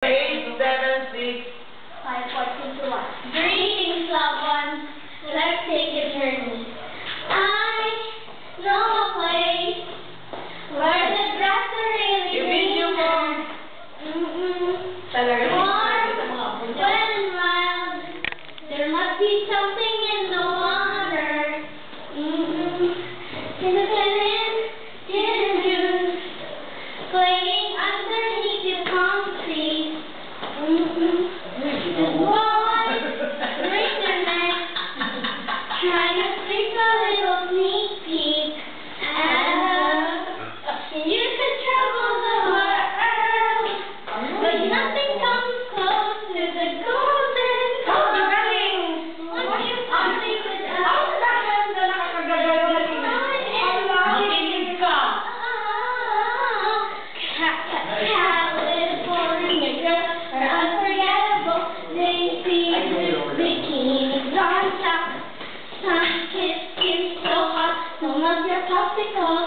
8, 7, 6. 5, 4, 3, 2, 1. Greetings, loved ones. Let's take a journey. I know a place where the grass are really green and Talaga. warm, wet and wild. There must be something in the water. Playing underneath the palm trees. The boys break their necks, trying to take a little sneak peek. And you could trouble the world, but nothing comes close to the golden calling. Once you party with us, California girls are unforgettable. They see bikinis on top. Sun kissed skin so hot, so love your popsicle.